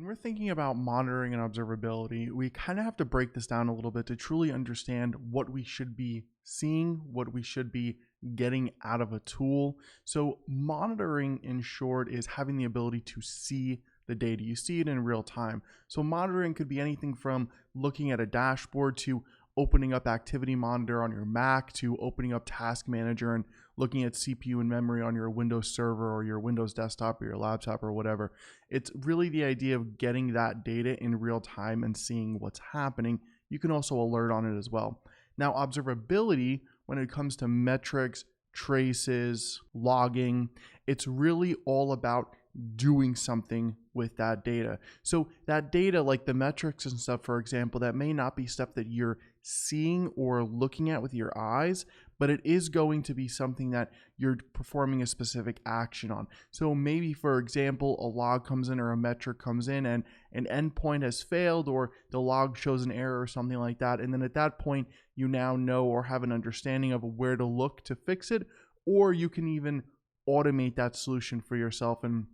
we're thinking about monitoring and observability, we kind of have to break this down a little bit to truly understand what we should be seeing, what we should be getting out of a tool. So monitoring, in short, is having the ability to see the data. You see it in real time. So monitoring could be anything from looking at a dashboard to opening up Activity Monitor on your Mac to opening up Task Manager and looking at CPU and memory on your Windows server or your Windows desktop or your laptop or whatever. It's really the idea of getting that data in real time and seeing what's happening. You can also alert on it as well. Now, observability, when it comes to metrics, traces, logging, it's really all about doing something with that data. So that data, like the metrics and stuff, for example, that may not be stuff that you're seeing or looking at with your eyes, but it is going to be something that you're performing a specific action on. So maybe, for example, a log comes in or a metric comes in and an endpoint has failed, or the log shows an error or something like that. And then at that point, you now know or have an understanding of where to look to fix it, or you can even automate that solution for yourself. And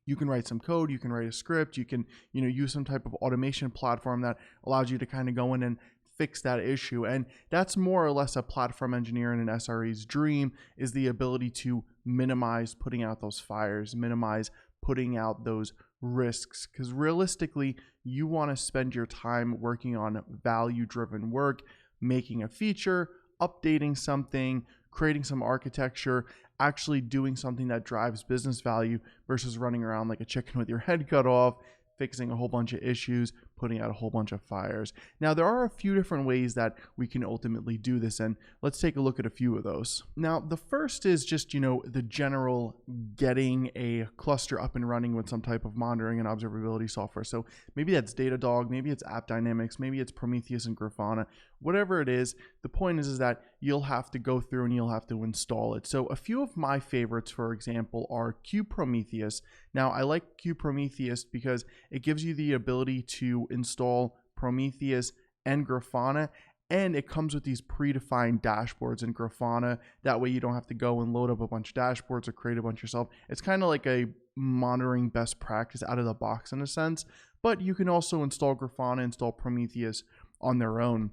you can write some code, you can write a script, you can use some type of automation platform that allows you to kind of go in and fix that issue. And that's more or less a platform engineer and an SRE's dream, is the ability to minimize putting out those fires, minimize putting out those risks. Because realistically, you want to spend your time working on value-driven work, making a feature, updating something, creating some architecture, actually doing something that drives business value versus running around like a chicken with your head cut off, fixing a whole bunch of issues, putting out a whole bunch of fires. Now, there are a few different ways that we can ultimately do this, and let's take a look at a few of those. Now, the first is just, the general getting a cluster up and running with some type of monitoring and observability software. So maybe that's Datadog, maybe it's App Dynamics, maybe it's Prometheus and Grafana, whatever it is. The point is that you'll have to go through and you'll have to install it. So a few of my favorites, for example, are Kubernetes. Now, I like Kubernetes because it gives you the ability to install Prometheus and Grafana, and it comes with these predefined dashboards in Grafana. That way you don't have to go and load up a bunch of dashboards or create a bunch yourself. It's kind of like a monitoring best practice out of the box in a sense, but you can also install Grafana, install Prometheus on their own.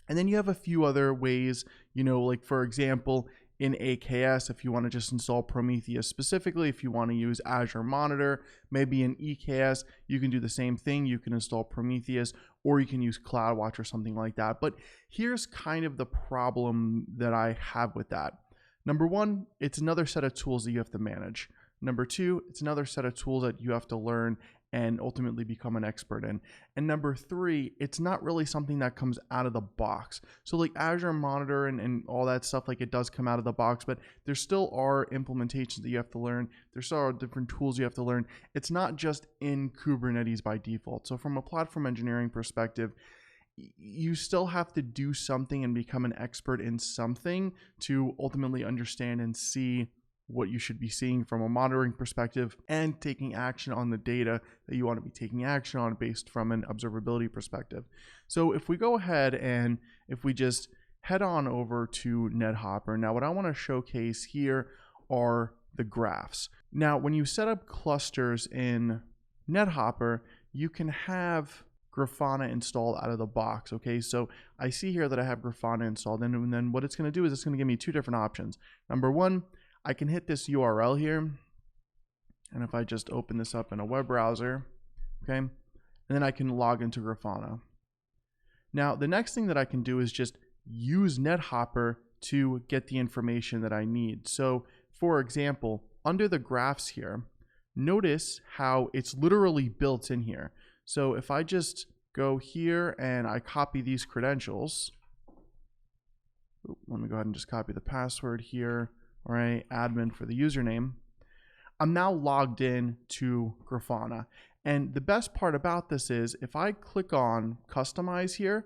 And then you have a few other ways, like for example, in AKS, if you want to just install Prometheus specifically, if you want to use Azure Monitor, maybe in EKS, you can do the same thing. You can install Prometheus, or you can use CloudWatch or something like that. But here's kind of the problem that I have with that. Number one, it's another set of tools that you have to manage. Number two, it's another set of tools that you have to learn and ultimately become an expert in. And number three, it's not really something that comes out of the box. So like Azure Monitor and all that stuff, like it does come out of the box, but there still are implementations that you have to learn. There still are different tools you have to learn. It's not just in Kubernetes by default. So from a platform engineering perspective, you still have to do something and become an expert in something to ultimately understand and see what you should be seeing from a monitoring perspective and taking action on the data that you want to be taking action on based from an observability perspective. So if we go ahead and if we just head on over to NetHopper, now what I want to showcase here are the graphs. Now, when you set up clusters in NetHopper, you can have Grafana installed out of the box. Okay, so I see here that I have Grafana installed, and then what it's going to do is it's going to give me two different options. Number one, I can hit this URL here, and if I just open this up in a web browser, okay, and then I can log into Grafana. Now, the next thing that I can do is just use NetHopper to get the information that I need. So, for example, under the graphs here, notice how it's literally built in here. So if I just go here and I copy these credentials, let me go ahead and just copy the password here. All right, admin for the username. I'm now logged in to Grafana. And the best part about this is if I click on customize here,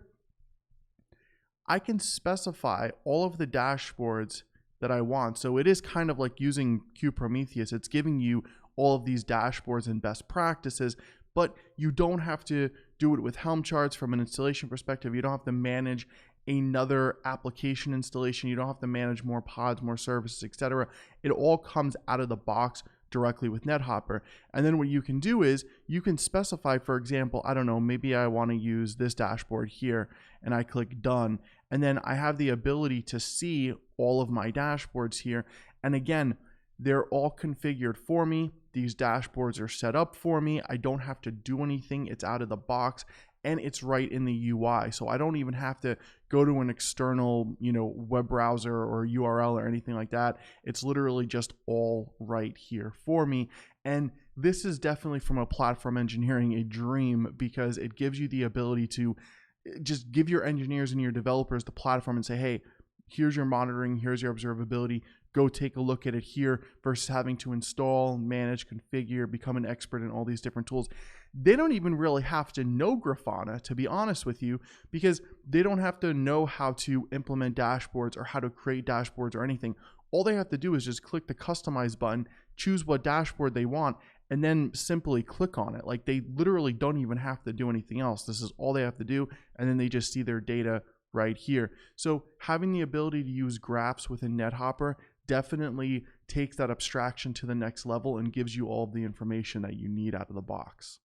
I can specify all of the dashboards that I want. So it is kind of like using Kubernetes. It's giving you all of these dashboards and best practices, but you don't have to do it with Helm charts from an installation perspective. You don't have to manage another application installation. You don't have to manage more pods, more services, etc. It all comes out of the box directly with NetHopper. And then what you can do is you can specify, for example, I don't know, maybe I want to use this dashboard here, and I click done. And then I have the ability to see all of my dashboards here. And again, they're all configured for me. These dashboards are set up for me. I don't have to do anything. It's out of the box and it's right in the UI. So I don't even have to go to an external, web browser or URL or anything like that. It's literally just all right here for me. And this is definitely, from a platform engineering, a dream, because it gives you the ability to just give your engineers and your developers the platform and say, hey, here's your monitoring, here's your observability, go take a look at it here, versus having to install, manage, configure, become an expert in all these different tools. They don't even really have to know Grafana, to be honest with you, because they don't have to know how to implement dashboards or how to create dashboards or anything. All they have to do is just click the customize button, choose what dashboard they want, and then simply click on it. Like, they literally don't even have to do anything else. This is all they have to do, and then they just see their data right here. So having the ability to use graphs within NetHopper definitely takes that abstraction to the next level and gives you all of the information that you need out of the box.